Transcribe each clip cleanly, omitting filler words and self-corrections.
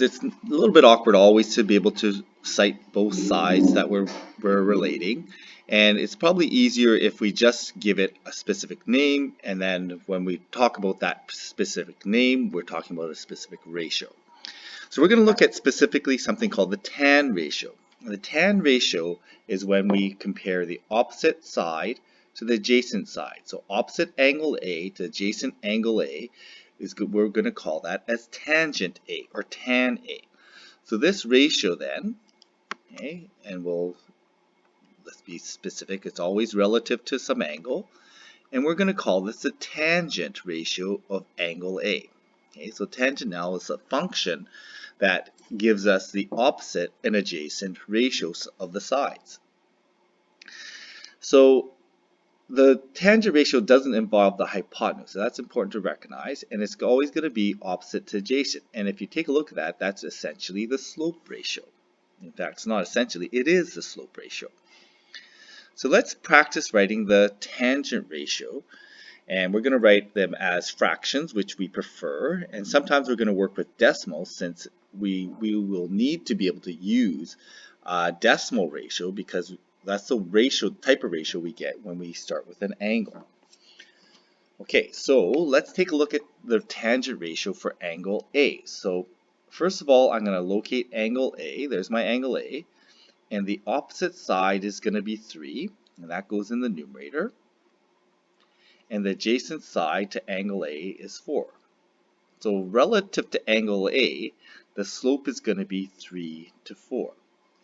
It's a little bit awkward always to be able to cite both sides that we're relating, and it's probably easier if we just give it a specific name, and then when we talk about that specific name, we're talking about a specific ratio. So we're going to look at specifically something called the tan ratio. The tan ratio is when we compare the opposite side to the adjacent side. So opposite angle A to adjacent angle A is good. We're going to call that as tangent A or tan A. So this ratio then, okay, and let's be specific, it's always relative to some angle, and we're going to call this the tangent ratio of angle A. Okay, so tangent now is a function that gives us the opposite and adjacent ratios of the sides. So the tangent ratio doesn't involve the hypotenuse, so that's important to recognize, and it's always going to be opposite to adjacent. And if you take a look at that, that's essentially the slope ratio. In fact, it's not essentially, it is the slope ratio. So let's practice writing the tangent ratio, and we're going to write them as fractions, which we prefer, and sometimes we're going to work with decimals since we will need to be able to use decimal ratio because that's the ratio type of ratio we get when we start with an angle. Okay, so let's take a look at the tangent ratio for angle A. So first of all, I'm going to locate angle A. There's my angle A, and the opposite side is going to be 3, and that goes in the numerator. And the adjacent side to angle A is 4. So relative to angle A, the slope is going to be 3 to 4.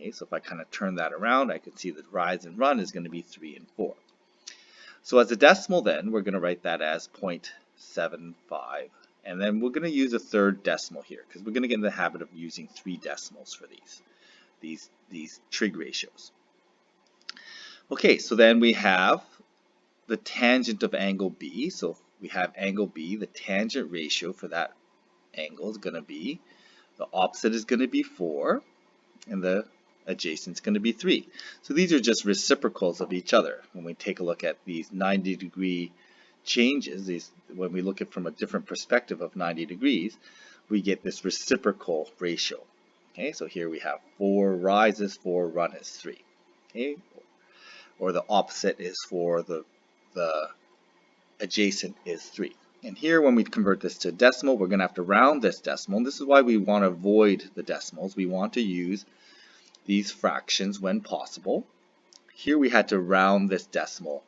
Okay, so if I kind of turn that around, I can see the rise and run is going to be 3 and 4. So as a decimal then, we're going to write that as 0.75. And then we're going to use a third decimal here because we're going to get in the habit of using 3 decimals for these trig ratios. Okay, so then we have the tangent of angle B. So we have angle B, the tangent ratio for that angle is going to be, the opposite is going to be 4, and the adjacent is going to be 3. So these are just reciprocals of each other. When we take a look at these 90-degree changes, when we look at from a different perspective of 90 degrees, we get this reciprocal ratio. Okay, so here we have 4 rises, 4 run is 3. Okay, or the opposite is 4, the adjacent is 3. And here when we convert this to decimal, we're going to have to round this decimal. And this is why we want to avoid the decimals. We want to use these fractions when possible. Here we had to round this decimal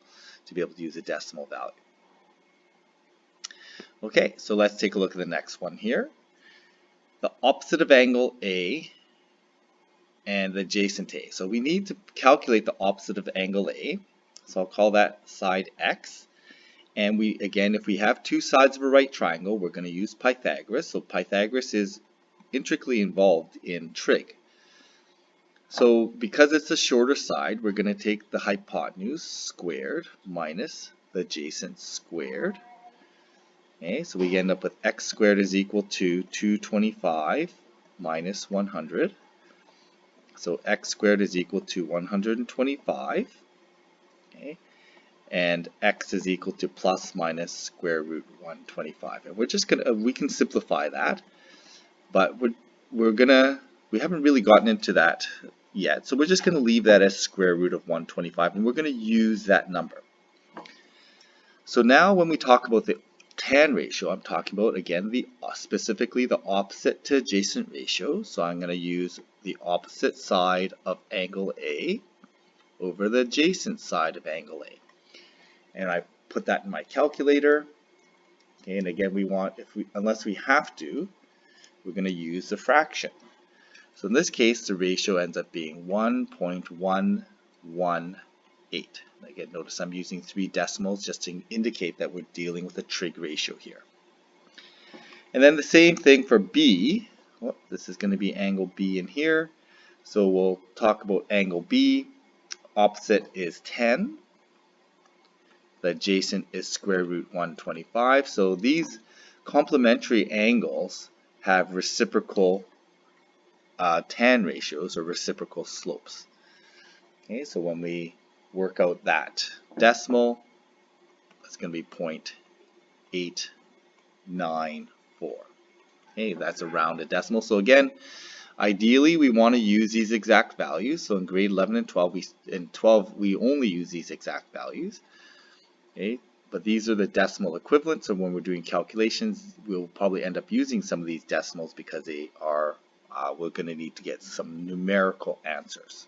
to be able to use a decimal value. Okay, so let's take a look at the next one here. The opposite of angle A and the adjacent A. So we need to calculate the opposite of angle A. So I'll call that side X. And we, again, if we have two sides of a right triangle, we're going to use Pythagoras. So Pythagoras is intricately involved in trig. So because it's a shorter side, we're going to take the hypotenuse squared minus the adjacent squared. Okay, so we end up with x squared is equal to 225 minus 100. So x squared is equal to 125. Okay, and x is equal to plus minus square root 125. And we're just gonna we can simplify that, but we haven't really gotten into that yet. So we're just going to leave that as square root of 125, and we're going to use that number. So now when we talk about the tan ratio, I'm talking about, again, specifically the opposite to adjacent ratio. So I'm going to use the opposite side of angle A over the adjacent side of angle A. And I put that in my calculator. Okay, and again, we want, unless we have to, we're going to use the fraction. So in this case, the ratio ends up being 1.118. Again, notice I'm using 3 decimals just to indicate that we're dealing with a trig ratio here. And then the same thing for B. Well, this is going to be angle B in here. So we'll talk about angle B. Opposite is 10. The adjacent is square root 125. So these complementary angles have reciprocal tan ratios or reciprocal slopes. Okay, so when we work out that decimal, it's going to be 0.894. Okay, that's a rounded decimal. So again, ideally we want to use these exact values. So in grade 11 and 12, we only use these exact values. Okay, but these are the decimal equivalents, so when we're doing calculations, we'll probably end up using some of these decimals because they are we're going to need to get some numerical answers.